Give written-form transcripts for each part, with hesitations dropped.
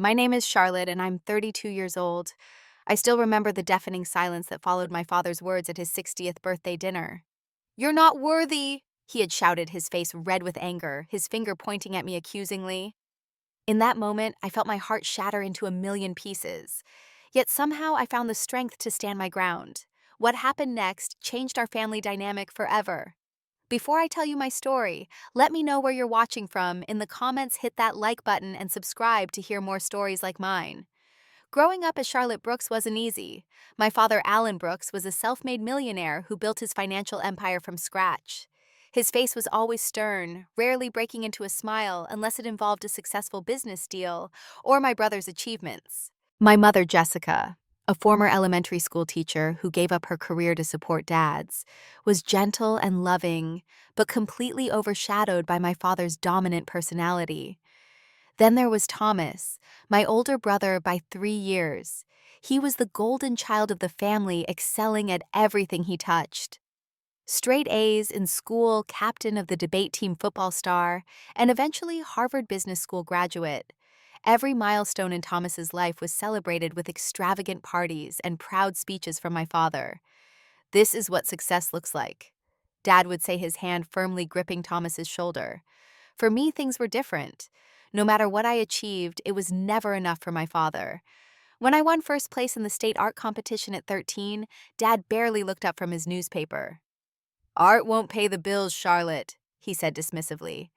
My name is Charlotte, and I'm 32 years old. I still remember the deafening silence that followed my father's words at his 60th birthday dinner. "You're not worthy," he had shouted, his face red with anger, his finger pointing at me accusingly. In that moment, I felt my heart shatter into a million pieces. Yet somehow I found the strength to stand my ground. What happened next changed our family dynamic forever. Before I tell you my story, let me know where you're watching from. In the comments, hit that like button and subscribe to hear more stories like mine. Growing up as Charlotte Brooks wasn't easy. My father, Alan Brooks, was a self-made millionaire who built his financial empire from scratch. His face was always stern, rarely breaking into a smile unless it involved a successful business deal or my brother's achievements. My mother, Jessica, a former elementary school teacher who gave up her career to support Dad's, was gentle and loving, but completely overshadowed by my father's dominant personality. Then there was Thomas, my older brother by 3 years. He was the golden child of the family, excelling at everything he touched. Straight A's in school, captain of the debate team football star, and eventually Harvard Business School graduate. Every milestone in Thomas's life was celebrated with extravagant parties and proud speeches from my father. "This is what success looks like," Dad would say, his hand firmly gripping Thomas's shoulder. For me, things were different. No matter what I achieved, it was never enough for my father. When I won first place in the state art competition at 13, Dad barely looked up from his newspaper. "Art won't pay the bills, Charlotte," he said dismissively.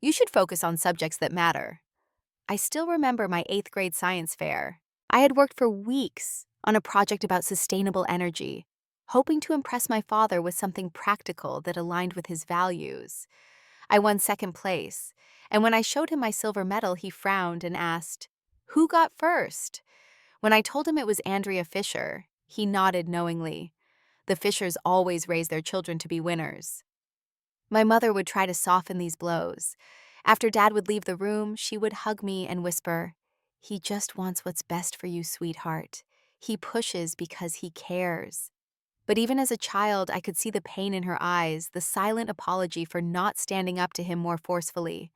"You should focus on subjects that matter." I still remember my 8th grade science fair. I had worked for weeks on a project about sustainable energy, hoping to impress my father with something practical that aligned with his values. I won second place, and when I showed him my silver medal, he frowned and asked, "Who got first?" When I told him it was Andrea Fisher, he nodded knowingly. The Fishers always raised their children to be winners. My mother would try to soften these blows. After Dad would leave the room, she would hug me and whisper, "He just wants what's best for you, sweetheart. He pushes because he cares." But even as a child, I could see the pain in her eyes, the silent apology for not standing up to him more forcefully.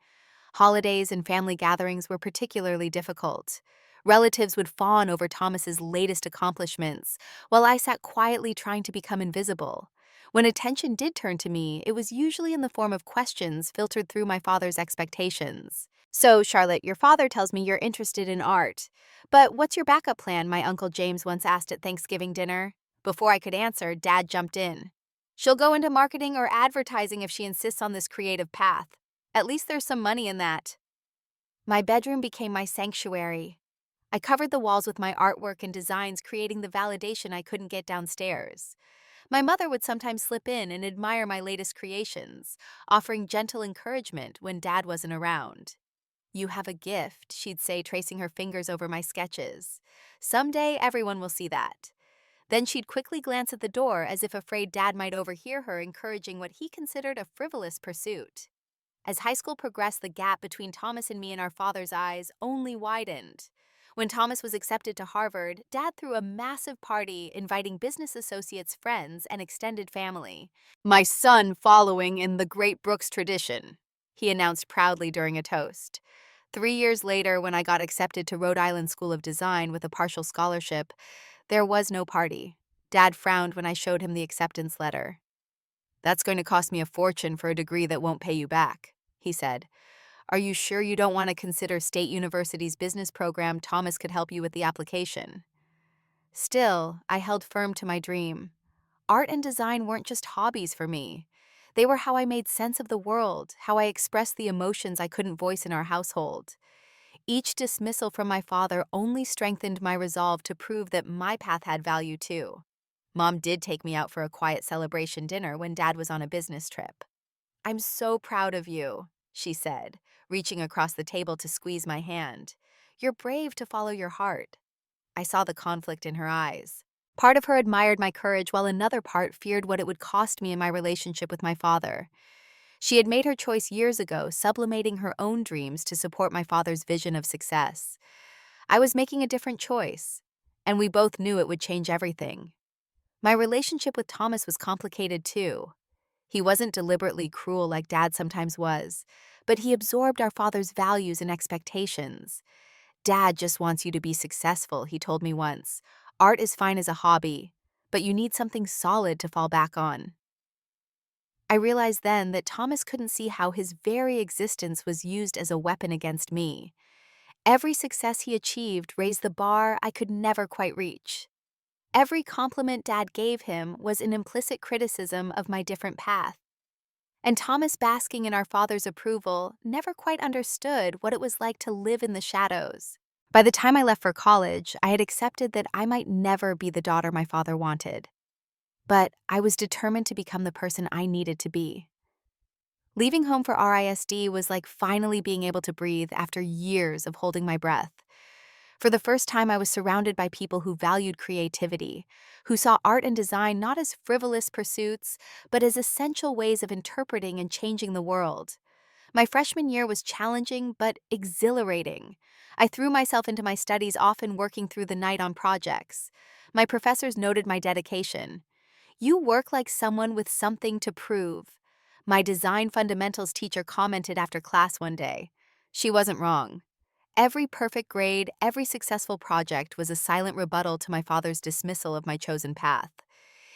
Holidays and family gatherings were particularly difficult. Relatives would fawn over Thomas's latest accomplishments, while I sat quietly trying to become invisible. When attention did turn to me, it was usually in the form of questions filtered through my father's expectations. "So, Charlotte, your father tells me you're interested in art. But what's your backup plan?" my Uncle James once asked at Thanksgiving dinner. Before I could answer, Dad jumped in. "She'll go into marketing or advertising if she insists on this creative path. At least there's some money in that." My bedroom became my sanctuary. I covered the walls with my artwork and designs, creating the validation I couldn't get downstairs. My mother would sometimes slip in and admire my latest creations, offering gentle encouragement when Dad wasn't around. "You have a gift," she'd say, tracing her fingers over my sketches. "Someday everyone will see that." Then she'd quickly glance at the door as if afraid Dad might overhear her encouraging what he considered a frivolous pursuit. As high school progressed, the gap between Thomas and me in our father's eyes only widened. When Thomas was accepted to Harvard, Dad threw a massive party inviting business associates, friends, and extended family. "My son following in the great Brooks tradition," he announced proudly during a toast. 3 years later, when I got accepted to Rhode Island School of Design with a partial scholarship, there was no party. Dad frowned when I showed him the acceptance letter. "That's going to cost me a fortune for a degree that won't pay you back," he said. "Are you sure you don't want to consider State University's business program? Thomas could help you with the application." Still, I held firm to my dream. Art and design weren't just hobbies for me. They were how I made sense of the world, how I expressed the emotions I couldn't voice in our household. Each dismissal from my father only strengthened my resolve to prove that my path had value too. Mom did take me out for a quiet celebration dinner when Dad was on a business trip. "I'm so proud of you," she said, reaching across the table to squeeze my hand. "You're brave to follow your heart." I saw the conflict in her eyes. Part of her admired my courage, while another part feared what it would cost me in my relationship with my father. She had made her choice years ago, sublimating her own dreams to support my father's vision of success. I was making a different choice, and we both knew it would change everything. My relationship with Thomas was complicated too. He wasn't deliberately cruel like Dad sometimes was, but he absorbed our father's values and expectations. Dad just wants you to be successful, he told me once. Art is fine as a hobby, but you need something solid to fall back on. I realized then that Thomas couldn't see how his very existence was used as a weapon against me. Every success he achieved raised the bar I could never quite reach. Every compliment Dad gave him was an implicit criticism of my different path. And Thomas, basking in our father's approval, never quite understood what it was like to live in the shadows. By the time I left for college, I had accepted that I might never be the daughter my father wanted. But I was determined to become the person I needed to be. Leaving home for RISD was like finally being able to breathe after years of holding my breath. For the first time, I was surrounded by people who valued creativity, who saw art and design not as frivolous pursuits, but as essential ways of interpreting and changing the world. My freshman year was challenging but exhilarating. I threw myself into my studies, often working through the night on projects. My professors noted my dedication. "You work like someone with something to prove." My design fundamentals teacher commented after class one day. She wasn't wrong. Every perfect grade, every successful project was a silent rebuttal to my father's dismissal of my chosen path.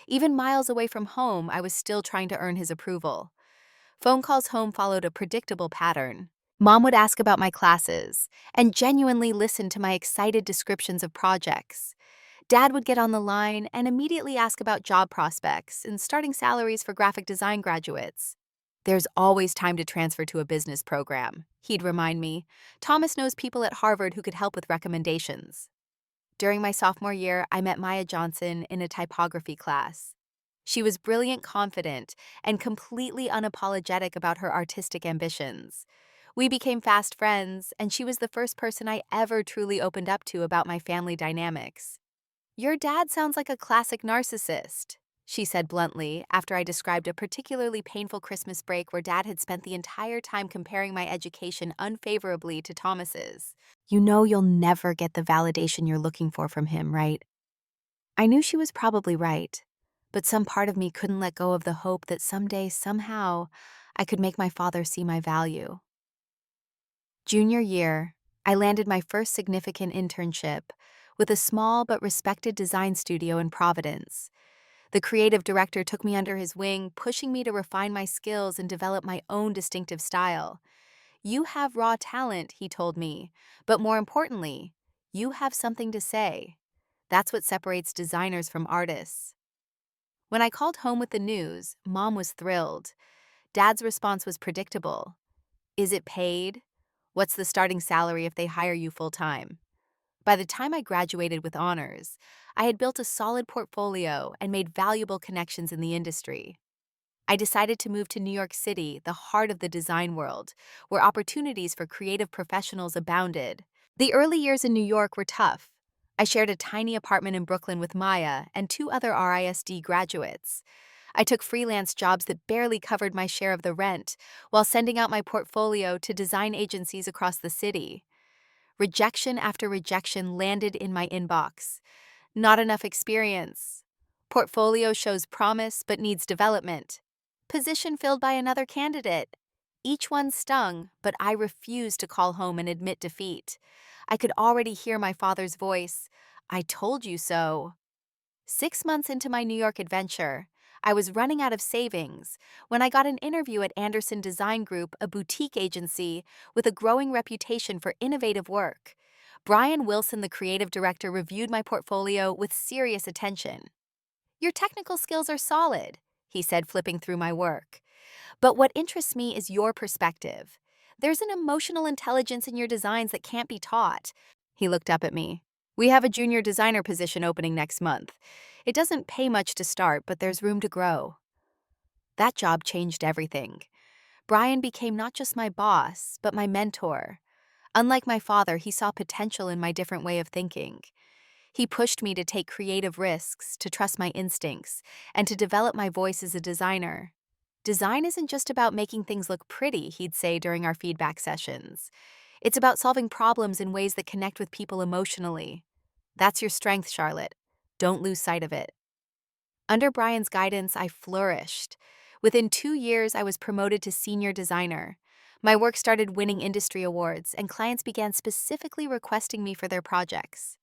Even miles away from home, I was still trying to earn his approval. Phone calls home followed a predictable pattern. Mom would ask about my classes and genuinely listen to my excited descriptions of projects. Dad would get on the line and immediately ask about job prospects and starting salaries for graphic design graduates. "There's always time to transfer to a business program," he'd remind me. "Thomas knows people at Harvard who could help with recommendations." During my sophomore year, I met Maya Johnson in a typography class. She was brilliant, confident, and completely unapologetic about her artistic ambitions. We became fast friends, and she was the first person I ever truly opened up to about my family dynamics. "Your dad sounds like a classic narcissist," she said bluntly after I described a particularly painful Christmas break where Dad had spent the entire time comparing my education unfavorably to Thomas's. "You know you'll never get the validation you're looking for from him, right?" I knew she was probably right, but some part of me couldn't let go of the hope that someday, somehow, I could make my father see my value. Junior year, I landed my first significant internship with a small but respected design studio in Providence. The creative director took me under his wing, pushing me to refine my skills and develop my own distinctive style. "You have raw talent," he told me, "but more importantly, you have something to say. That's what separates designers from artists." When I called home with the news, Mom was thrilled. Dad's response was predictable. "Is it paid? What's the starting salary if they hire you full-time?" By the time I graduated with honors, I had built a solid portfolio and made valuable connections in the industry. I decided to move to New York City, the heart of the design world, where opportunities for creative professionals abounded. The early years in New York were tough. I shared a tiny apartment in Brooklyn with Maya and two other RISD graduates. I took freelance jobs that barely covered my share of the rent, while sending out my portfolio to design agencies across the city. Rejection after rejection landed in my inbox. "Not enough experience." "Portfolio shows promise but needs development." "Position filled by another candidate." Each one stung, but I refused to call home and admit defeat. I could already hear my father's voice. "I told you so." 6 months into my New York adventure, I was running out of savings when I got an interview at Anderson Design Group, a boutique agency with a growing reputation for innovative work. Brian Wilson, the creative director, reviewed my portfolio with serious attention. "Your technical skills are solid," he said, flipping through my work. "But what interests me is your perspective. There's an emotional intelligence in your designs that can't be taught." He looked up at me. "We have a junior designer position opening next month. It doesn't pay much to start, but there's room to grow." That job changed everything. Brian became not just my boss, but my mentor. Unlike my father, he saw potential in my different way of thinking. He pushed me to take creative risks, to trust my instincts, and to develop my voice as a designer. "Design isn't just about making things look pretty," he'd say during our feedback sessions. "It's about solving problems in ways that connect with people emotionally. That's your strength, Charlotte. Don't lose sight of it." Under Brian's guidance, I flourished. Within 2 years, I was promoted to senior designer. My work started winning industry awards, and clients began specifically requesting me for their projects.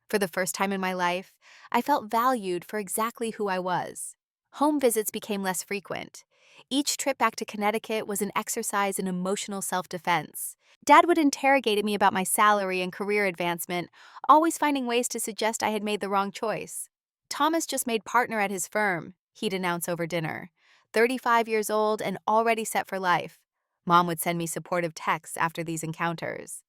For the first time in my life, I felt valued for exactly who I was. Home visits became less frequent. Each trip back to Connecticut was an exercise in emotional self-defense. Dad would interrogate me about my salary and career advancement, always finding ways to suggest I had made the wrong choice. Thomas just made partner at his firm, he'd announce over dinner. 35 years old and already set for life. Mom would send me supportive texts after these encounters.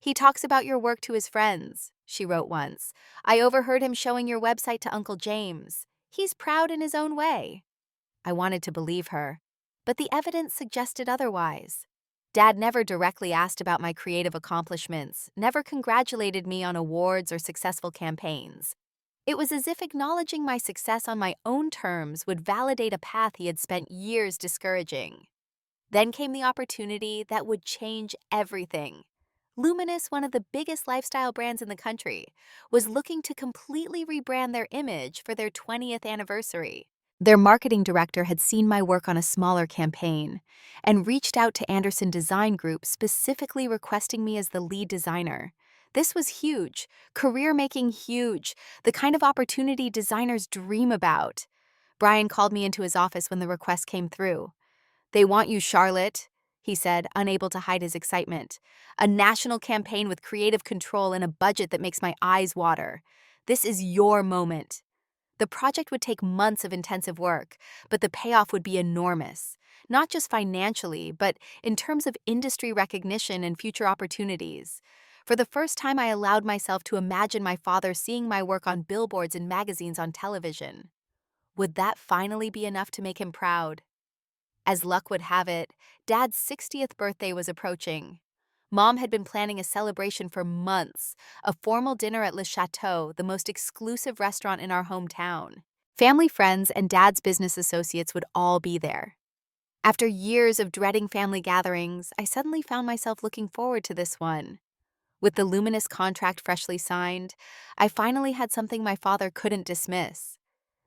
He talks about your work to his friends, she wrote once. I overheard him showing your website to Uncle James. He's proud in his own way. I wanted to believe her, but the evidence suggested otherwise. Dad never directly asked about my creative accomplishments, never congratulated me on awards or successful campaigns. It was as if acknowledging my success on my own terms would validate a path he had spent years discouraging. Then came the opportunity that would change everything. Luminous, one of the biggest lifestyle brands in the country, was looking to completely rebrand their image for their 20th anniversary. Their marketing director had seen my work on a smaller campaign and reached out to Anderson Design Group specifically requesting me as the lead designer. This was huge, career-making huge, the kind of opportunity designers dream about. Brian called me into his office when the request came through. They want you, Charlotte, he said, unable to hide his excitement. A national campaign with creative control and a budget that makes my eyes water. This is your moment. The project would take months of intensive work, but the payoff would be enormous. Not just financially, but in terms of industry recognition and future opportunities. For the first time, I allowed myself to imagine my father seeing my work on billboards and magazines on television. Would that finally be enough to make him proud? As luck would have it, Dad's 60th birthday was approaching. Mom had been planning a celebration for months, a formal dinner at Le Chateau, the most exclusive restaurant in our hometown. Family friends and Dad's business associates would all be there. After years of dreading family gatherings, I suddenly found myself looking forward to this one. With the Luminous contract freshly signed, I finally had something my father couldn't dismiss.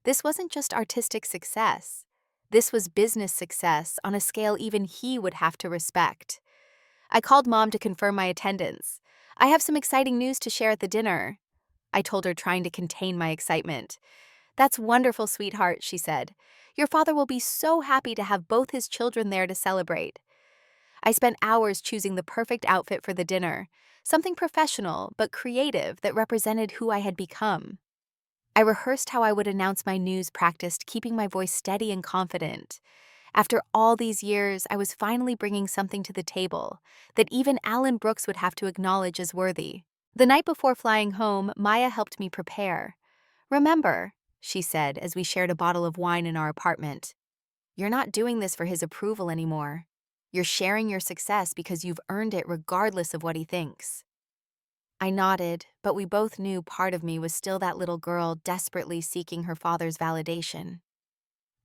This wasn't just artistic success. This was business success on a scale even he would have to respect. I called Mom to confirm my attendance. I have some exciting news to share at the dinner, I told her, trying to contain my excitement. That's wonderful, sweetheart, she said. Your father will be so happy to have both his children there to celebrate. I spent hours choosing the perfect outfit for the dinner, something professional but creative that represented who I had become. I rehearsed how I would announce my news, practiced keeping my voice steady and confident. After all these years, I was finally bringing something to the table that even Alan Brooks would have to acknowledge as worthy. The night before flying home, Maya helped me prepare. Remember, she said as we shared a bottle of wine in our apartment, you're not doing this for his approval anymore. You're sharing your success because you've earned it regardless of what he thinks. I nodded, but we both knew part of me was still that little girl desperately seeking her father's validation.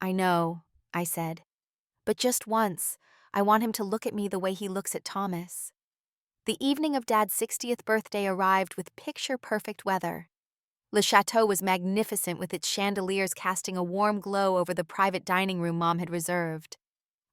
I know, I said. But just once, I want him to look at me the way he looks at Thomas. The evening of Dad's 60th birthday arrived with picture-perfect weather. Le Chateau was magnificent with its chandeliers casting a warm glow over the private dining room Mom had reserved.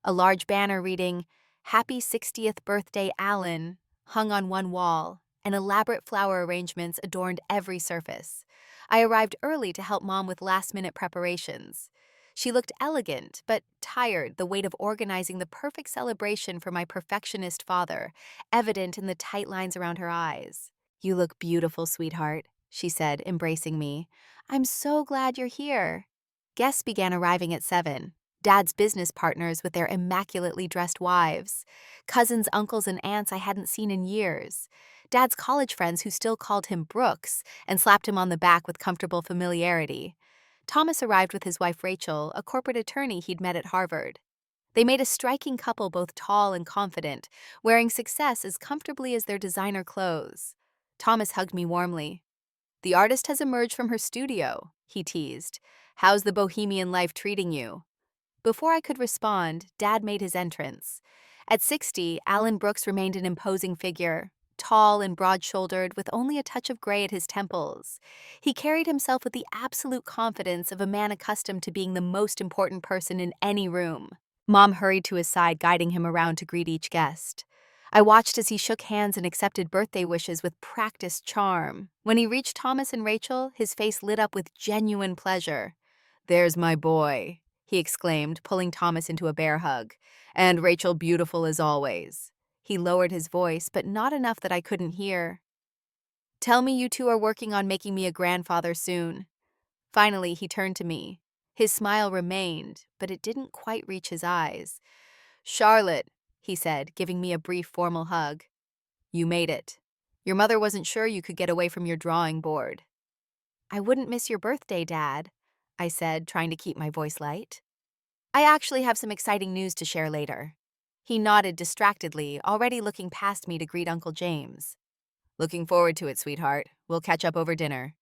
A large banner reading, "Happy 60th Birthday, Alan," hung on one wall, and elaborate flower arrangements adorned every surface. I arrived early to help Mom with last-minute preparations. She looked elegant, but tired, the weight of organizing the perfect celebration for my perfectionist father, evident in the tight lines around her eyes. You look beautiful, sweetheart, she said, embracing me. I'm so glad you're here. Guests began arriving at 7. Dad's business partners with their immaculately dressed wives. Cousins, uncles, and aunts I hadn't seen in years. Dad's college friends who still called him Brooks and slapped him on the back with comfortable familiarity. Thomas arrived with his wife Rachel, a corporate attorney he'd met at Harvard. They made a striking couple, both tall and confident, wearing success as comfortably as their designer clothes. Thomas hugged me warmly. The artist has emerged from her studio, he teased. How's the bohemian life treating you? Before I could respond, Dad made his entrance. At 60, Alan Brooks remained an imposing figure, tall and broad-shouldered with only a touch of gray at his temples. He carried himself with the absolute confidence of a man accustomed to being the most important person in any room. Mom hurried to his side, guiding him around to greet each guest. I watched as he shook hands and accepted birthday wishes with practiced charm. When he reached Thomas and Rachel, his face lit up with genuine pleasure. "There's my boy," he exclaimed, pulling Thomas into a bear hug. "And Rachel beautiful as always." He lowered his voice, but not enough that I couldn't hear. "Tell me you two are working on making me a grandfather soon." Finally, he turned to me. His smile remained, but it didn't quite reach his eyes. "Charlotte," he said, giving me a brief formal hug. "You made it. Your mother wasn't sure you could get away from your drawing board." "I wouldn't miss your birthday, Dad," I said, trying to keep my voice light. "I actually have some exciting news to share later." He nodded distractedly, already looking past me to greet Uncle James. "Looking forward to it, sweetheart. We'll catch up over dinner."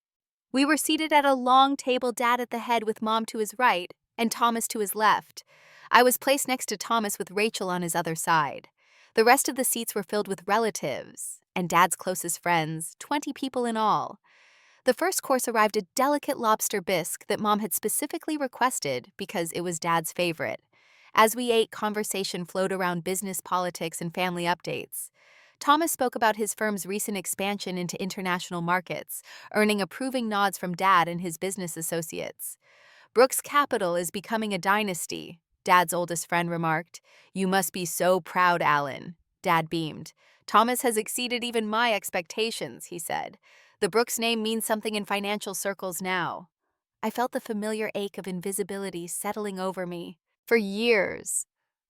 We were seated at a long table, Dad at the head with Mom to his right and Thomas to his left. I was placed next to Thomas with Rachel on his other side. The rest of the seats were filled with relatives and Dad's closest friends, 20 people in all. The first course arrived a delicate lobster bisque that Mom had specifically requested because it was Dad's favorite. As we ate, conversation flowed around business, politics, and family updates. Thomas spoke about his firm's recent expansion into international markets, earning approving nods from Dad and his business associates. "Brooks Capital is becoming a dynasty," Dad's oldest friend remarked. "You must be so proud, Alan." Dad beamed. "Thomas has exceeded even my expectations," he said. "The Brooks name means something in financial circles now." I felt the familiar ache of invisibility settling over me. For years,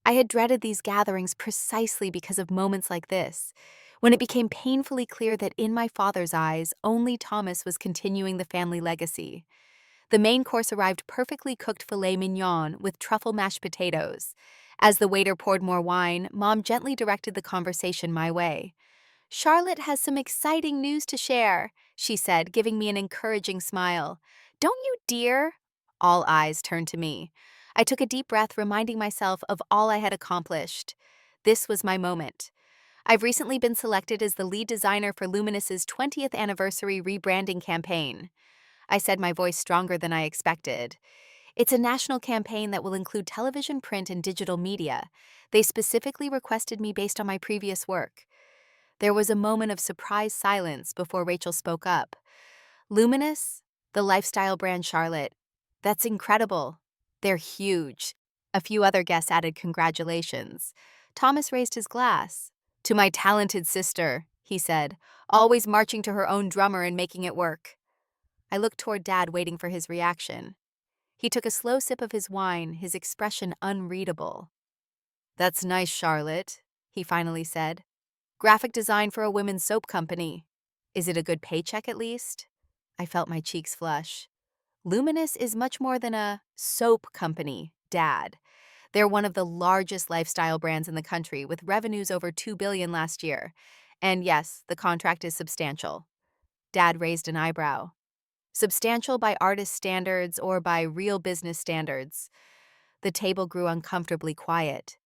I had dreaded these gatherings precisely because of moments like this, when it became painfully clear that in my father's eyes, only Thomas was continuing the family legacy. The main course arrived perfectly cooked filet mignon with truffle mashed potatoes. As the waiter poured more wine, Mom gently directed the conversation my way. "Charlotte has some exciting news to share," she said, giving me an encouraging smile. "Don't you, dear?" All eyes turned to me. I took a deep breath, reminding myself of all I had accomplished. This was my moment. I've recently been selected as the lead designer for Luminous's 20th anniversary rebranding campaign. I said, my voice stronger than I expected. "It's a national campaign that will include television, print, and digital media. They specifically requested me based on my previous work." There was a moment of surprised silence before Rachel spoke up. "Luminous? The lifestyle brand Charlotte. That's incredible. They're huge." A few other guests added congratulations. Thomas raised his glass. "To my talented sister," he said, "always marching to her own drummer and making it work." I looked toward Dad, waiting for his reaction. He took a slow sip of his wine, his expression unreadable. "That's nice, Charlotte," he finally said. "Graphic design for a women's soap company. Is it a good paycheck at least?" I felt my cheeks flush. "Luminous is much more than a soap company, Dad. They're one of the largest lifestyle brands in the country, with revenues over $2 billion last year. And yes, the contract is substantial." Dad raised an eyebrow. "Substantial by artist standards or by real business standards?" The table grew uncomfortably quiet.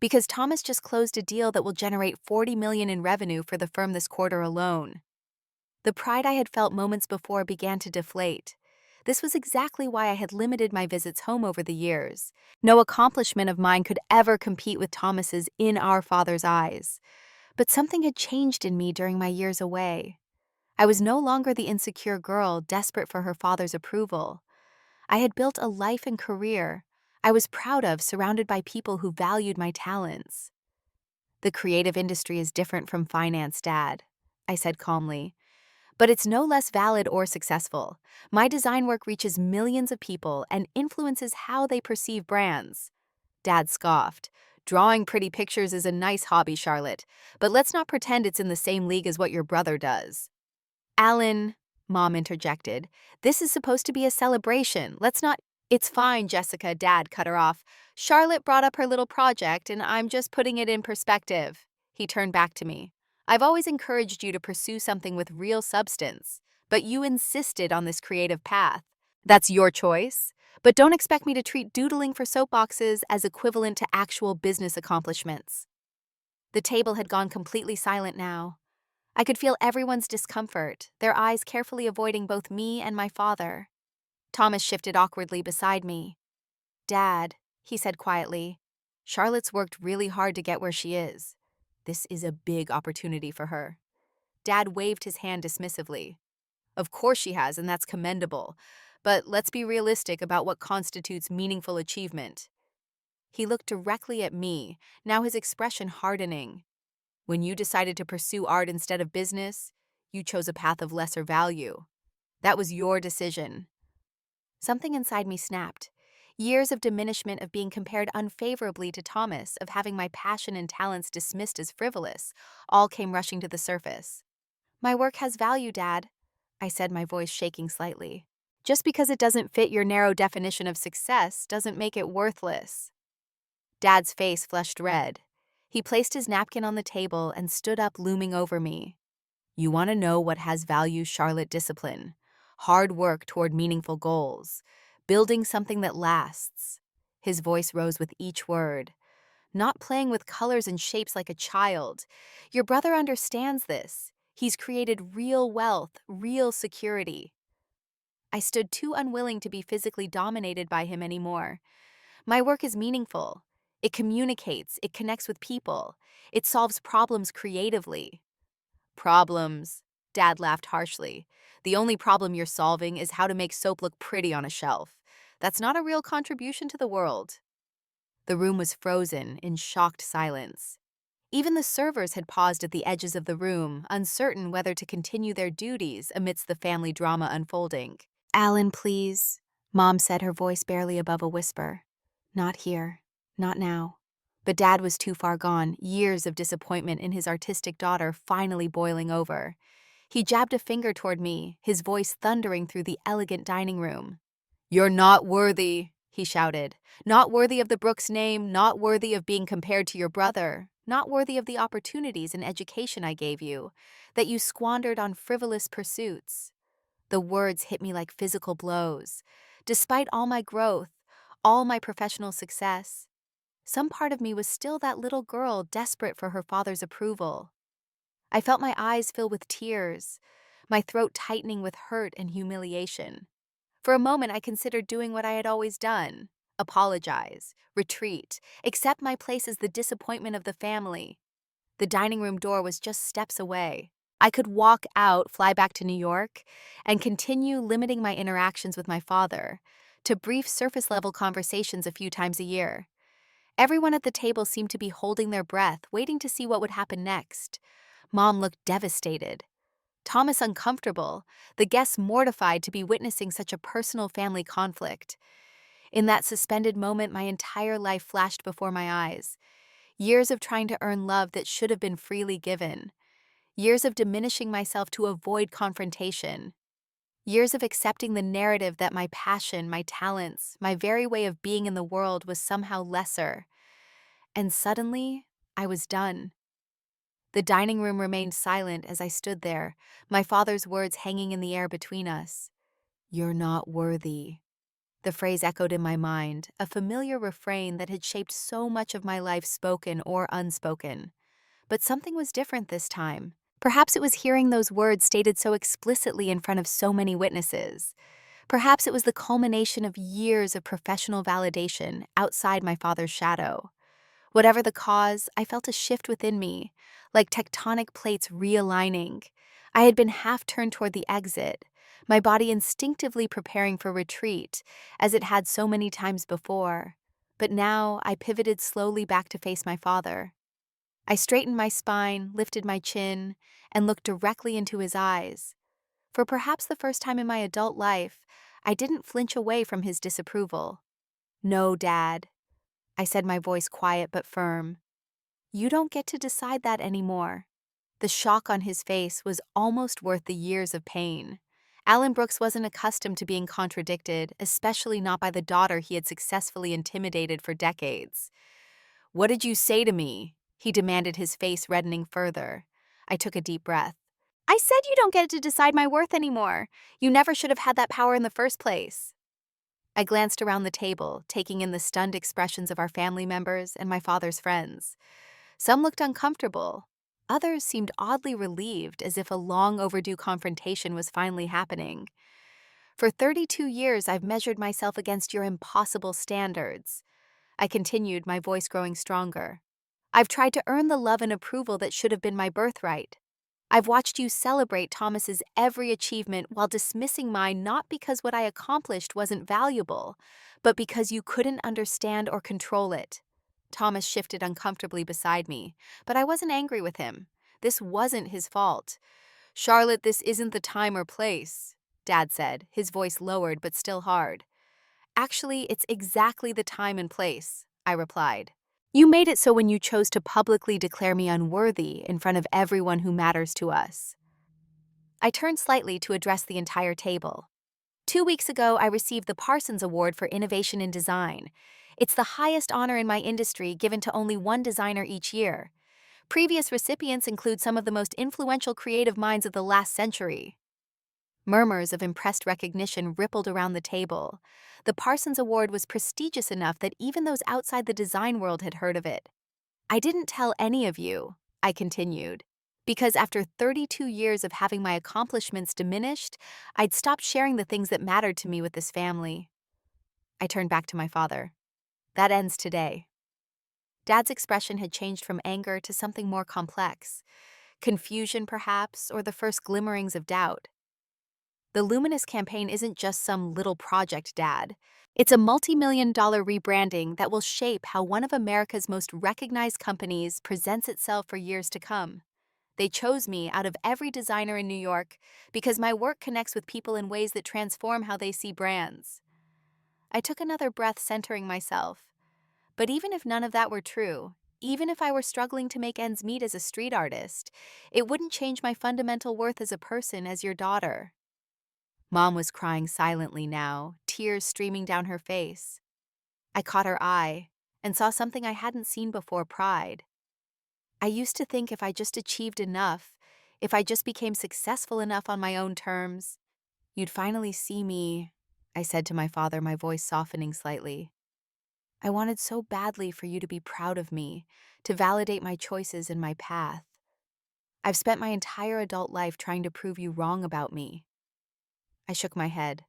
"Because Thomas just closed a deal that will generate $40 million in revenue for the firm this quarter alone." The pride I had felt moments before began to deflate. This was exactly why I had limited my visits home over the years. No accomplishment of mine could ever compete with Thomas's in our father's eyes. But something had changed in me during my years away. I was no longer the insecure girl desperate for her father's approval. I had built a life and career I was proud of, surrounded by people who valued my talents. "The creative industry is different from finance, Dad," I said calmly. "But it's no less valid or successful. My design work reaches millions of people and influences how they perceive brands." Dad scoffed. "Drawing pretty pictures is a nice hobby, Charlotte, but let's not pretend it's in the same league as what your brother does." "Alan," Mom interjected, "this is supposed to be a celebration. Let's not—" "It's fine, Jessica," Dad cut her off. "Charlotte brought up her little project, and I'm just putting it in perspective." He turned back to me. "I've always encouraged you to pursue something with real substance, but you insisted on this creative path. That's your choice, but don't expect me to treat doodling for soapboxes as equivalent to actual business accomplishments." The table had gone completely silent now. I could feel everyone's discomfort, their eyes carefully avoiding both me and my father. Thomas shifted awkwardly beside me. "Dad," he said quietly, Charlotte's worked really hard to get where she is. This is a big opportunity for her. Dad waved his hand dismissively. Of course she has, and that's commendable. But let's be realistic about what constitutes meaningful achievement. He looked directly at me, now his expression hardening. When you decided to pursue art instead of business, you chose a path of lesser value. That was your decision. Something inside me snapped. Years of diminishment, of being compared unfavorably to Thomas, of having my passion and talents dismissed as frivolous, all came rushing to the surface. My work has value, Dad, I said, my voice shaking slightly. Just because it doesn't fit your narrow definition of success doesn't make it worthless. Dad's face flushed red. He placed his napkin on the table and stood up, looming over me. You want to know what has value, Charlotte? Discipline. Hard work toward meaningful goals. Building something that lasts. His voice rose with each word. Not playing with colors and shapes like a child. Your brother understands this. He's created real wealth, real security. I stood too unwilling to be physically dominated by him anymore. My work is meaningful. It communicates, it connects with people. It solves problems creatively. Problems? Dad laughed harshly. The only problem you're solving is how to make soap look pretty on a shelf. That's not a real contribution to the world. The room was frozen in shocked silence. Even the servers had paused at the edges of the room, uncertain whether to continue their duties amidst the family drama unfolding. Alan, please, Mom said, her voice barely above a whisper. Not here. Not now. But Dad was too far gone, years of disappointment in his artistic daughter finally boiling over. He jabbed a finger toward me, his voice thundering through the elegant dining room. You're not worthy, he shouted. Not worthy of the Brooks name, not worthy of being compared to your brother, not worthy of the opportunities and education I gave you, that you squandered on frivolous pursuits. The words hit me like physical blows. Despite all my growth, all my professional success, some part of me was still that little girl desperate for her father's approval. I felt my eyes fill with tears, my throat tightening with hurt and humiliation. For a moment, I considered doing what I had always done: apologize, retreat, accept my place as the disappointment of the family. The dining room door was just steps away. I could walk out, fly back to New York, and continue limiting my interactions with my father to brief surface-level conversations a few times a year. Everyone at the table seemed to be holding their breath, waiting to see what would happen next. Mom looked devastated. Thomas uncomfortable, the guests mortified to be witnessing such a personal family conflict. In that suspended moment, my entire life flashed before my eyes. Years of trying to earn love that should have been freely given. Years of diminishing myself to avoid confrontation. Years of accepting the narrative that my passion, my talents, my very way of being in the world was somehow lesser. And suddenly, I was done. The dining room remained silent as I stood there, my father's words hanging in the air between us. You're not worthy. The phrase echoed in my mind, a familiar refrain that had shaped so much of my life, spoken or unspoken. But something was different this time. Perhaps it was hearing those words stated so explicitly in front of so many witnesses. Perhaps it was the culmination of years of professional validation outside my father's shadow. Whatever the cause, I felt a shift within me, like tectonic plates realigning. I had been half turned toward the exit, my body instinctively preparing for retreat, as it had so many times before. But now I pivoted slowly back to face my father. I straightened my spine, lifted my chin, and looked directly into his eyes. For perhaps the first time in my adult life, I didn't flinch away from his disapproval. No, Dad, I said, my voice quiet but firm. You don't get to decide that anymore. The shock on his face was almost worth the years of pain. Alan Brooks wasn't accustomed to being contradicted, especially not by the daughter he had successfully intimidated for decades. What did you say to me? He demanded, his face reddening further. I took a deep breath. I said you don't get to decide my worth anymore. You never should have had that power in the first place. I glanced around the table, taking in the stunned expressions of our family members and my father's friends. Some looked uncomfortable. Others seemed oddly relieved, as if a long overdue confrontation was finally happening. For 32 years, I've measured myself against your impossible standards. I continued, my voice growing stronger. I've tried to earn the love and approval that should have been my birthright. I've watched you celebrate Thomas's every achievement while dismissing mine, not because what I accomplished wasn't valuable, but because you couldn't understand or control it. Thomas shifted uncomfortably beside me, but I wasn't angry with him. This wasn't his fault. Charlotte, this isn't the time or place, Dad said, his voice lowered but still hard. Actually, it's exactly the time and place, I replied. You made it so when you chose to publicly declare me unworthy in front of everyone who matters to us. I turned slightly to address the entire table. 2 weeks ago, I received the Parsons Award for Innovation in Design. It's the highest honor in my industry, given to only one designer each year. Previous recipients include some of the most influential creative minds of the last century. Murmurs of impressed recognition rippled around the table. The Parsons Award was prestigious enough that even those outside the design world had heard of it. I didn't tell any of you, I continued, because after 32 years of having my accomplishments diminished, I'd stopped sharing the things that mattered to me with this family. I turned back to my father. That ends today. Dad's expression had changed from anger to something more complex. Confusion, perhaps, or the first glimmerings of doubt. The Luminous campaign isn't just some little project, Dad. It's a multi-million-dollar rebranding that will shape how one of America's most recognized companies presents itself for years to come. They chose me out of every designer in New York because my work connects with people in ways that transform how they see brands. I took another breath, centering myself. But even if none of that were true, even if I were struggling to make ends meet as a street artist, it wouldn't change my fundamental worth as a person, as your daughter. Mom was crying silently now, tears streaming down her face. I caught her eye and saw something I hadn't seen before: pride. I used to think if I just achieved enough, if I just became successful enough on my own terms, you'd finally see me, I said to my father, my voice softening slightly. I wanted so badly for you to be proud of me, to validate my choices and my path. I've spent my entire adult life trying to prove you wrong about me. I shook my head,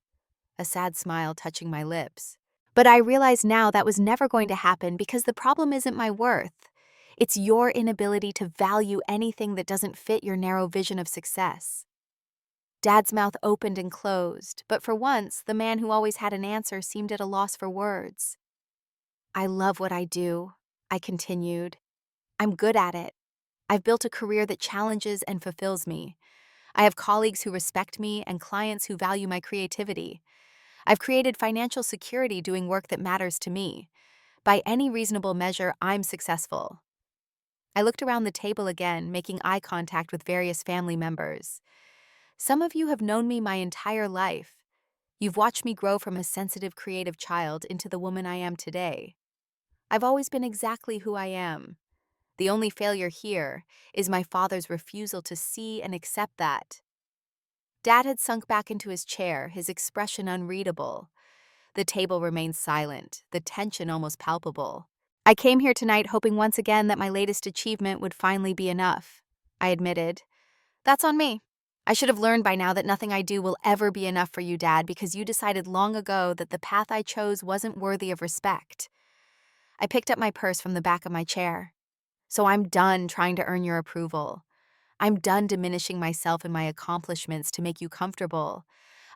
a sad smile touching my lips. But I realize now that was never going to happen, because the problem isn't my worth. It's your inability to value anything that doesn't fit your narrow vision of success. Dad's mouth opened and closed, but for once, the man who always had an answer seemed at a loss for words. I love what I do, I continued. I'm good at it. I've built a career that challenges and fulfills me. I have colleagues who respect me and clients who value my creativity. I've created financial security doing work that matters to me. By any reasonable measure, I'm successful. I looked around the table again, making eye contact with various family members. Some of you have known me my entire life. You've watched me grow from a sensitive, creative child into the woman I am today. I've always been exactly who I am. The only failure here is my father's refusal to see and accept that. Dad had sunk back into his chair, his expression unreadable. The table remained silent, the tension almost palpable. I came here tonight hoping once again that my latest achievement would finally be enough, I admitted. That's on me. I should have learned by now that nothing I do will ever be enough for you, Dad, because you decided long ago that the path I chose wasn't worthy of respect. I picked up my purse from the back of my chair. So I'm done trying to earn your approval. I'm done diminishing myself and my accomplishments to make you comfortable.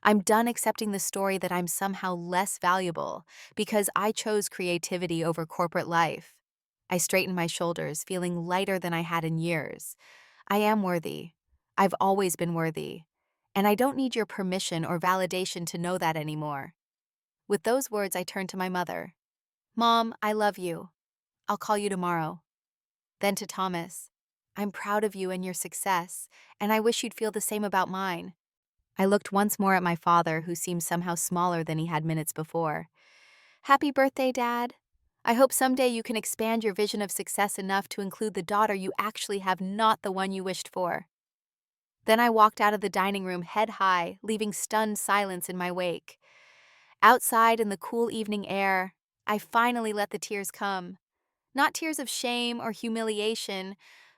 I'm done accepting the story that I'm somehow less valuable because I chose creativity over corporate life. I straightened my shoulders, feeling lighter than I had in years. I am worthy. I've always been worthy. And I don't need your permission or validation to know that anymore. With those words, I turned to my mother. Mom, I love you. I'll call you tomorrow. Then to Thomas. I'm proud of you and your success, and I wish you'd feel the same about mine. I looked once more at my father, who seemed somehow smaller than he had minutes before. Happy birthday, Dad. I hope someday you can expand your vision of success enough to include the daughter you actually have, not the one you wished for. Then I walked out of the dining room head high, leaving stunned silence in my wake. Outside in the cool evening air, I finally let the tears come. Not tears of shame or humiliation,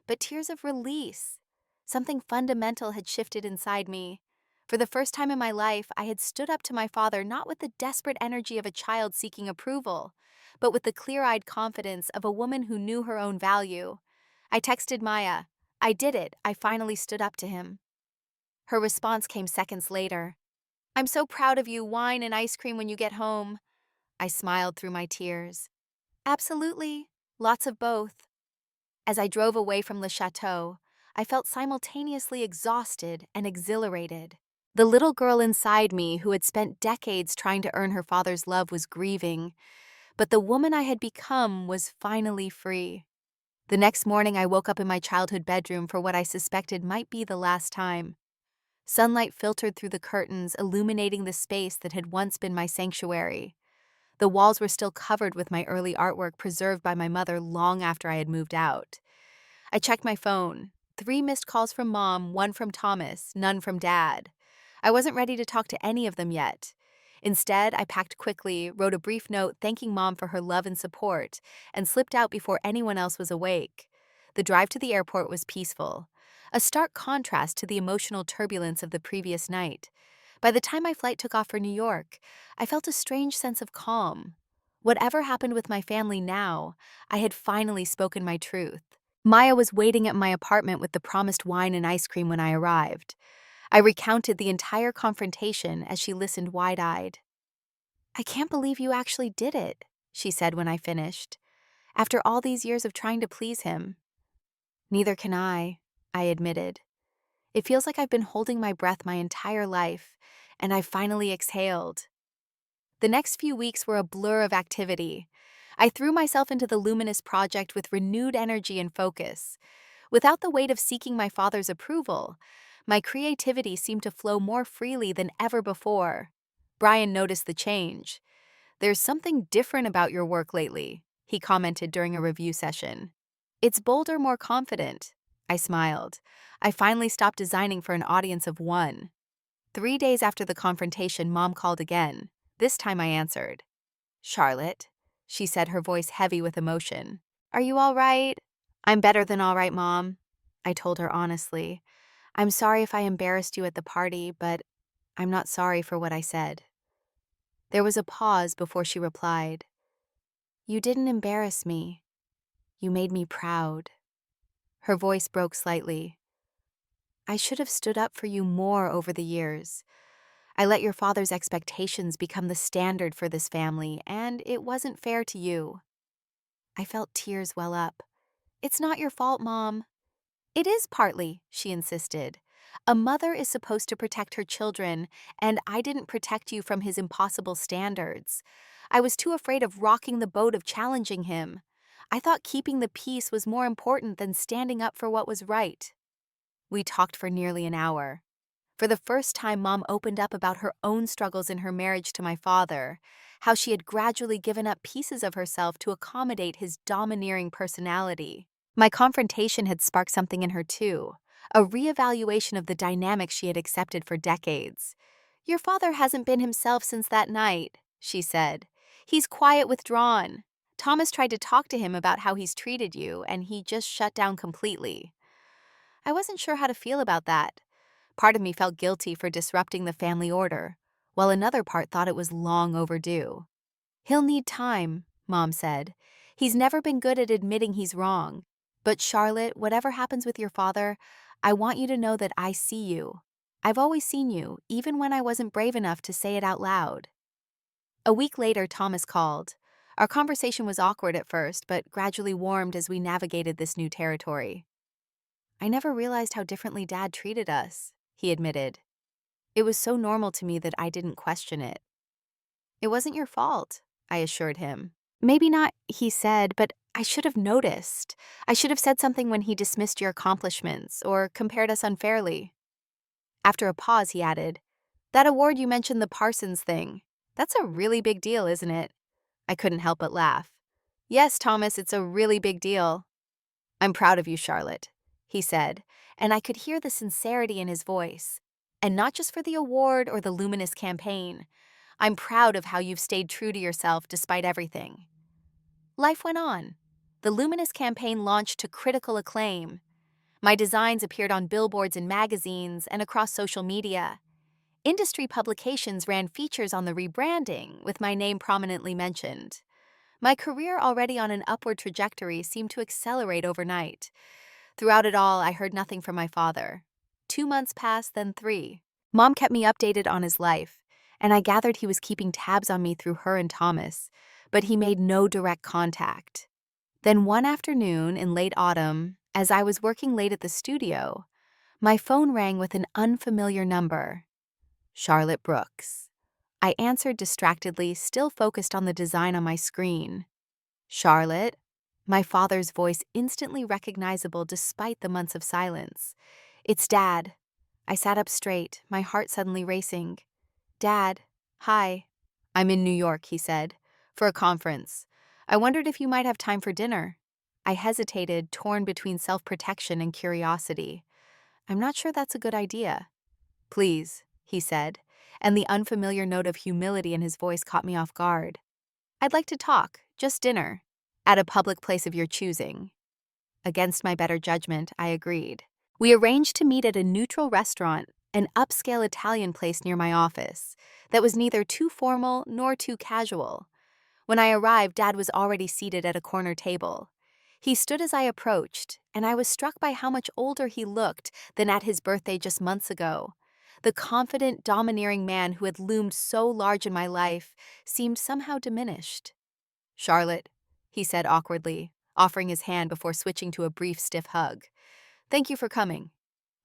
but tears of release. Something fundamental had shifted inside me. For the first time in my life, I had stood up to my father not with the desperate energy of a child seeking approval, but with the clear-eyed confidence of a woman who knew her own value. I texted Maya, "I did it, I finally stood up to him." Her response came seconds later. "I'm so proud of you, wine and ice cream when you get home." I smiled through my tears. "Absolutely, lots of both." As I drove away from Le Chateau, I felt simultaneously exhausted and exhilarated. The little girl inside me who had spent decades trying to earn her father's love was grieving, but the woman I had become was finally free. The next morning, I woke up in my childhood bedroom for what I suspected might be the last time. Sunlight filtered through the curtains, illuminating the space that had once been my sanctuary. The walls were still covered with my early artwork preserved by my mother long after I had moved out. I checked my phone. 3 missed calls from Mom, 1 from Thomas, none from Dad. I wasn't ready to talk to any of them yet. Instead, I packed quickly, wrote a brief note thanking Mom for her love and support, and slipped out before anyone else was awake. The drive to the airport was peaceful, a stark contrast to the emotional turbulence of the previous night. By the time my flight took off for New York, I felt a strange sense of calm. Whatever happened with my family now, I had finally spoken my truth. Maya was waiting at my apartment with the promised wine and ice cream when I arrived. I recounted the entire confrontation as she listened wide-eyed. "I can't believe you actually did it," she said when I finished. "After all these years of trying to please him." "Neither can I admitted. "It feels like I've been holding my breath my entire life, and I finally exhaled." The next few weeks were a blur of activity. I threw myself into the Luminous project with renewed energy and focus. Without the weight of seeking my father's approval, my creativity seemed to flow more freely than ever before. Brian noticed the change. "There's something different about your work lately," he commented during a review session. "It's bolder, more confident." I smiled. I finally stopped designing for an audience of 1. 3 days after the confrontation, Mom called again. This time I answered. "Charlotte," she said, her voice heavy with emotion. "Are you all right?" "I'm better than all right, Mom," I told her honestly. "I'm sorry if I embarrassed you at the party, but I'm not sorry for what I said." There was a pause before she replied. "You didn't embarrass me. You made me proud." Her voice broke slightly. "I should have stood up for you more over the years. I let your father's expectations become the standard for this family, and it wasn't fair to you." I felt tears well up. "It's not your fault, Mom." "It is partly," she insisted. "A mother is supposed to protect her children, and I didn't protect you from his impossible standards. I was too afraid of rocking the boat of challenging him. I thought keeping the peace was more important than standing up for what was right." We talked for nearly an hour. For the first time, Mom opened up about her own struggles in her marriage to my father, how she had gradually given up pieces of herself to accommodate his domineering personality. My confrontation had sparked something in her too, a reevaluation of the dynamic she had accepted for decades. "Your father hasn't been himself since that night," she said. "He's quiet, withdrawn. Thomas tried to talk to him about how he's treated you, and he just shut down completely." I wasn't sure how to feel about that. Part of me felt guilty for disrupting the family order, while another part thought it was long overdue. "He'll need time," Mom said. "He's never been good at admitting he's wrong. But Charlotte, whatever happens with your father, I want you to know that I see you. I've always seen you, even when I wasn't brave enough to say it out loud." A week later, Thomas called. Our conversation was awkward at first, but gradually warmed as we navigated this new territory. "I never realized how differently Dad treated us," he admitted. "It was so normal to me that I didn't question it." "It wasn't your fault," I assured him. "Maybe not," he said, "but I should have noticed. I should have said something when he dismissed your accomplishments or compared us unfairly." After a pause, he added, "That award you mentioned, the Parsons thing, that's a really big deal, isn't it?" I couldn't help but laugh. "Yes, Thomas, it's a really big deal." "I'm proud of you, Charlotte," he said, and I could hear the sincerity in his voice. "And not just for the award or the Luminous campaign. I'm proud of how you've stayed true to yourself despite everything." Life went on. The Luminous campaign launched to critical acclaim. My designs appeared on billboards in magazines and across social media. Industry publications ran features on the rebranding, with my name prominently mentioned. My career, already on an upward trajectory, seemed to accelerate overnight. Throughout it all, I heard nothing from my father. 2 months passed, then 3. Mom kept me updated on his life, and I gathered he was keeping tabs on me through her and Thomas, but he made no direct contact. Then one afternoon in late autumn, as I was working late at the studio, my phone rang with an unfamiliar number. Charlotte Brooks. I answered distractedly, still focused on the design on my screen. Charlotte? My father's voice instantly recognizable despite the months of silence. It's Dad. I sat up straight, my heart suddenly racing. Dad, hi. I'm in New York, he said, for a conference. I wondered if you might have time for dinner. I hesitated, torn between self-protection and curiosity. I'm not sure that's a good idea. Please, he said, and the unfamiliar note of humility in his voice caught me off guard. I'd like to talk, just dinner, at a public place of your choosing. Against my better judgment, I agreed. We arranged to meet at a neutral restaurant, an upscale Italian place near my office, that was neither too formal nor too casual. When I arrived, Dad was already seated at a corner table. He stood as I approached, and I was struck by how much older he looked than at his birthday just months ago. The confident, domineering man who had loomed so large in my life seemed somehow diminished. Charlotte, he said awkwardly, offering his hand before switching to a brief, stiff hug. Thank you for coming.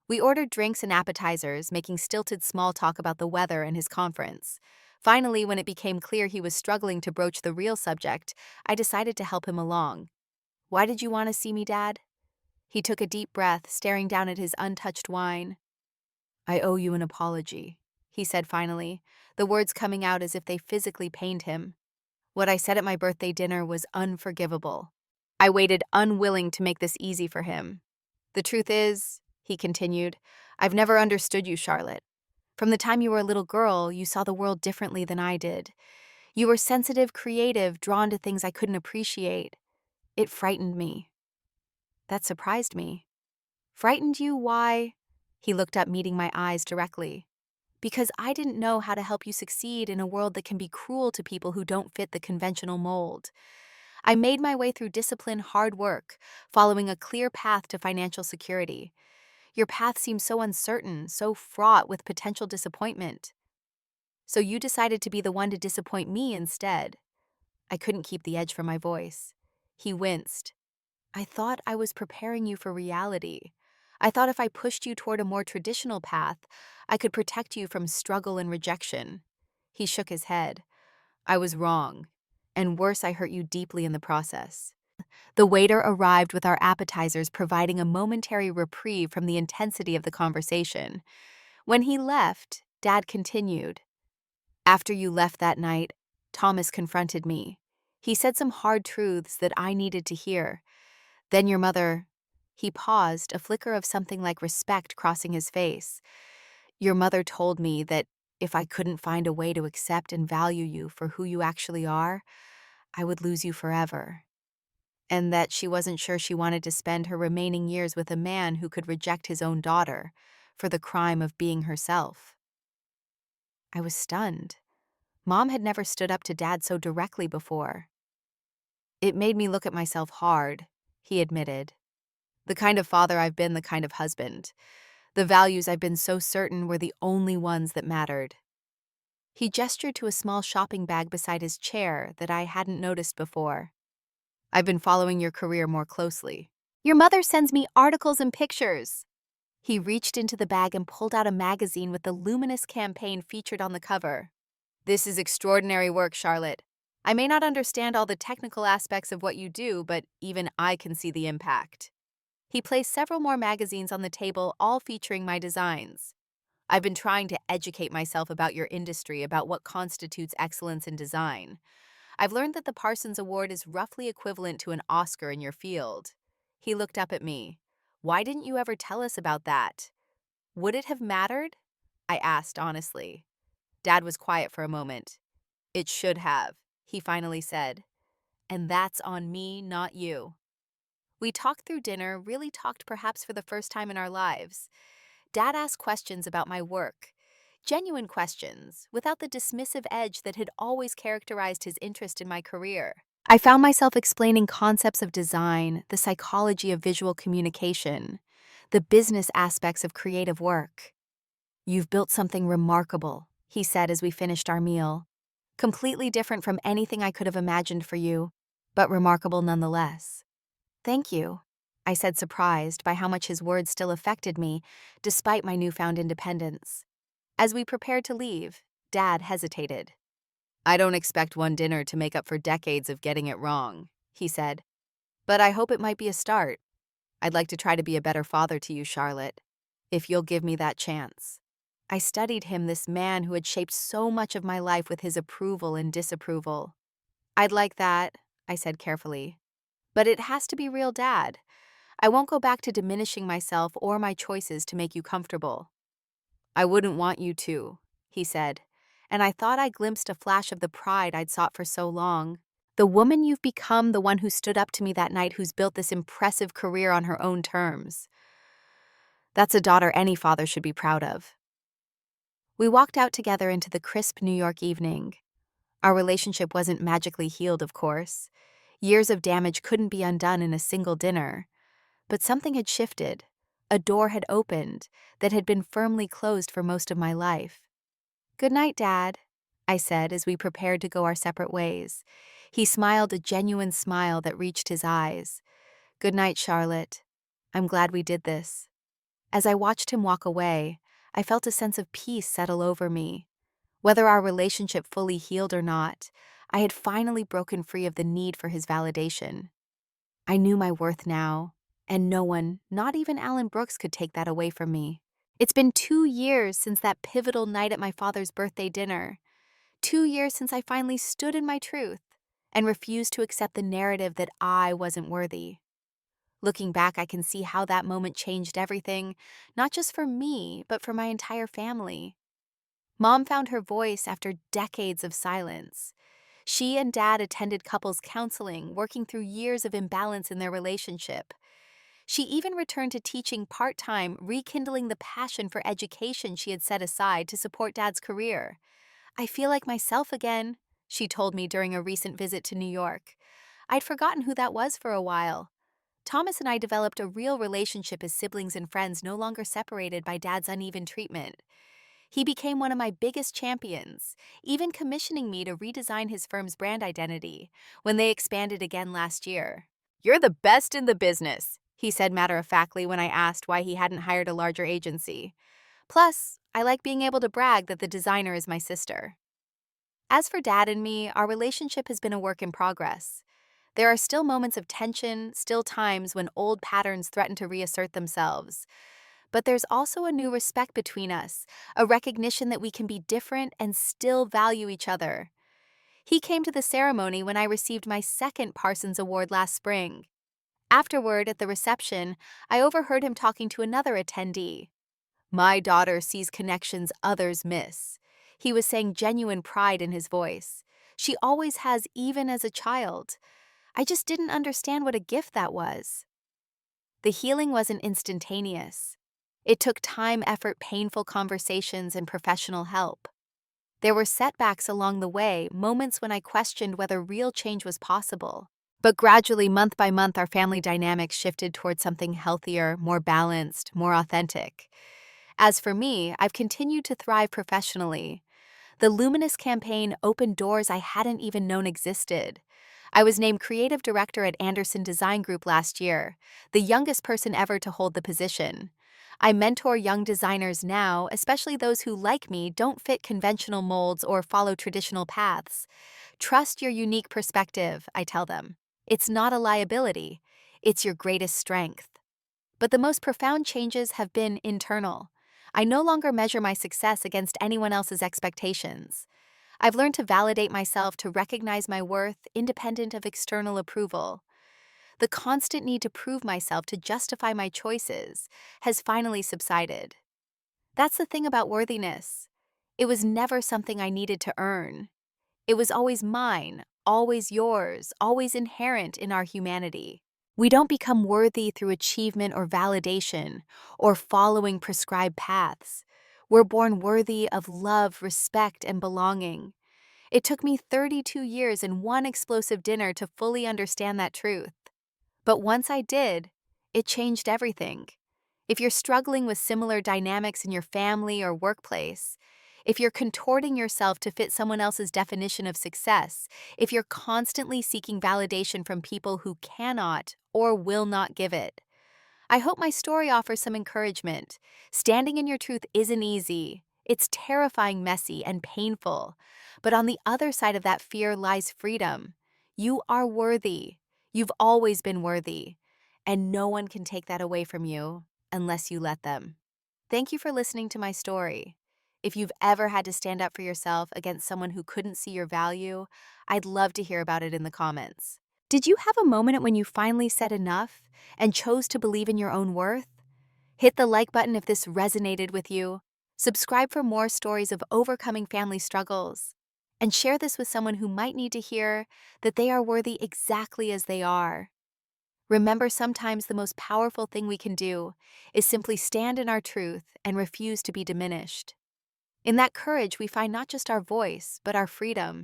We ordered drinks and appetizers, making stilted small talk about the weather and his conference. Finally, when it became clear he was struggling to broach the real subject, I decided to help him along. Why did you want to see me, Dad? He took a deep breath, staring down at his untouched wine. I owe you an apology, he said finally, the words coming out as if they physically pained him. What I said at my birthday dinner was unforgivable. I waited, unwilling to make this easy for him. The truth is, he continued, I've never understood you, Charlotte. From the time you were a little girl, you saw the world differently than I did. You were sensitive, creative, drawn to things I couldn't appreciate. It frightened me. That surprised me. Frightened you? Why? He looked up, meeting my eyes directly. Because I didn't know how to help you succeed in a world that can be cruel to people who don't fit the conventional mold. I made my way through discipline, hard work, following a clear path to financial security. Your path seemed so uncertain, so fraught with potential disappointment. So you decided to be the one to disappoint me instead. I couldn't keep the edge from my voice. He winced. I thought I was preparing you for reality. I thought if I pushed you toward a more traditional path, I could protect you from struggle and rejection. He shook his head. I was wrong. And worse, I hurt you deeply in the process. The waiter arrived with our appetizers, providing a momentary reprieve from the intensity of the conversation. When he left, Dad continued. After you left that night, Thomas confronted me. He said some hard truths that I needed to hear. Then your mother... He paused, a flicker of something like respect crossing his face. Your mother told me that if I couldn't find a way to accept and value you for who you actually are, I would lose you forever. And that she wasn't sure she wanted to spend her remaining years with a man who could reject his own daughter for the crime of being herself. I was stunned. Mom had never stood up to Dad so directly before. It made me look at myself hard, he admitted. The kind of father I've been, the kind of husband. The values I've been so certain were the only ones that mattered. He gestured to a small shopping bag beside his chair that I hadn't noticed before. I've been following your career more closely. Your mother sends me articles and pictures. He reached into the bag and pulled out a magazine with the luminous campaign featured on the cover. This is extraordinary work, Charlotte. I may not understand all the technical aspects of what you do, but even I can see the impact. He placed several more magazines on the table, all featuring my designs. I've been trying to educate myself about your industry, about what constitutes excellence in design. I've learned that the Parsons Award is roughly equivalent to an Oscar in your field. He looked up at me. Why didn't you ever tell us about that? Would it have mattered? I asked honestly. Dad was quiet for a moment. It should have, he finally said. And that's on me, not you. We talked through dinner, really talked perhaps for the first time in our lives. Dad asked questions about my work. Genuine questions, without the dismissive edge that had always characterized his interest in my career. I found myself explaining concepts of design, the psychology of visual communication, the business aspects of creative work. "You've built something remarkable," he said as we finished our meal. "Completely different from anything I could have imagined for you, but remarkable nonetheless." "Thank you," I said, surprised by how much his words still affected me, despite my newfound independence. As we prepared to leave, Dad hesitated. "I don't expect one dinner to make up for decades of getting it wrong," he said, "but I hope it might be a start. I'd like to try to be a better father to you, Charlotte, if you'll give me that chance." I studied him, this man who had shaped so much of my life with his approval and disapproval. "I'd like that," I said carefully. "But it has to be real, Dad. I won't go back to diminishing myself or my choices to make you comfortable." "I wouldn't want you to," he said, and I thought I glimpsed a flash of the pride I'd sought for so long. "The woman you've become, the one who stood up to me that night, who's built this impressive career on her own terms. That's a daughter any father should be proud of." We walked out together into the crisp New York evening. Our relationship wasn't magically healed, of course. Years of damage couldn't be undone in a single dinner. But something had shifted. A door had opened that had been firmly closed for most of my life. "Good night, Dad," I said as we prepared to go our separate ways. He smiled, a genuine smile that reached his eyes. "Good night, Charlotte. I'm glad we did this." As I watched him walk away, I felt a sense of peace settle over me. Whether our relationship fully healed or not, I had finally broken free of the need for his validation. I knew my worth now, and no one, not even Alan Brooks, could take that away from me. It's been 2 years since that pivotal night at my father's birthday dinner. 2 years since I finally stood in my truth and refused to accept the narrative that I wasn't worthy. Looking back, I can see how that moment changed everything, not just for me, but for my entire family. Mom found her voice after decades of silence. She and Dad attended couples counseling, working through years of imbalance in their relationship. She even returned to teaching part-time, rekindling the passion for education she had set aside to support Dad's career. "I feel like myself again," she told me during a recent visit to New York. I'd forgotten who that was for a while. Thomas and I developed a real relationship as siblings and friends, no longer separated by Dad's uneven treatment. He became one of my biggest champions, even commissioning me to redesign his firm's brand identity when they expanded again last year. "You're the best in the business," he said matter-of-factly when I asked why he hadn't hired a larger agency. "Plus, I like being able to brag that the designer is my sister." As for Dad and me, our relationship has been a work in progress. There are still moments of tension, still times when old patterns threaten to reassert themselves. But there's also a new respect between us, a recognition that we can be different and still value each other. He came to the ceremony when I received my second Parsons Award last spring. Afterward, at the reception, I overheard him talking to another attendee. "My daughter sees connections others miss." He was saying, genuine pride in his voice. "She always has, even as a child. I just didn't understand what a gift that was." The healing wasn't instantaneous. It took time, effort, painful conversations, and professional help. There were setbacks along the way, moments when I questioned whether real change was possible. But gradually, month by month, our family dynamics shifted towards something healthier, more balanced, more authentic. As for me, I've continued to thrive professionally. The Luminous campaign opened doors I hadn't even known existed. I was named creative director at Anderson Design Group last year, the youngest person ever to hold the position. I mentor young designers now, especially those who, like me, don't fit conventional molds or follow traditional paths. "Trust your unique perspective," I tell them. "It's not a liability. It's your greatest strength." But the most profound changes have been internal. I no longer measure my success against anyone else's expectations. I've learned to validate myself, to recognize my worth, independent of external approval. The constant need to prove myself, to justify my choices, has finally subsided. That's the thing about worthiness. It was never something I needed to earn. It was always mine, always yours, always inherent in our humanity. We don't become worthy through achievement or validation or following prescribed paths. We're born worthy of love, respect, and belonging. It took me 32 years and one explosive dinner to fully understand that truth. But once I did, it changed everything. If you're struggling with similar dynamics in your family or workplace, if you're contorting yourself to fit someone else's definition of success, if you're constantly seeking validation from people who cannot or will not give it, I hope my story offers some encouragement. Standing in your truth isn't easy. It's terrifying, messy, and painful. But on the other side of that fear lies freedom. You are worthy. You've always been worthy. And no one can take that away from you unless you let them. Thank you for listening to my story. If you've ever had to stand up for yourself against someone who couldn't see your value, I'd love to hear about it in the comments. Did you have a moment when you finally said enough and chose to believe in your own worth? Hit the like button if this resonated with you. Subscribe for more stories of overcoming family struggles. And share this with someone who might need to hear that they are worthy exactly as they are. Remember, sometimes the most powerful thing we can do is simply stand in our truth and refuse to be diminished. In that courage, we find not just our voice, but our freedom.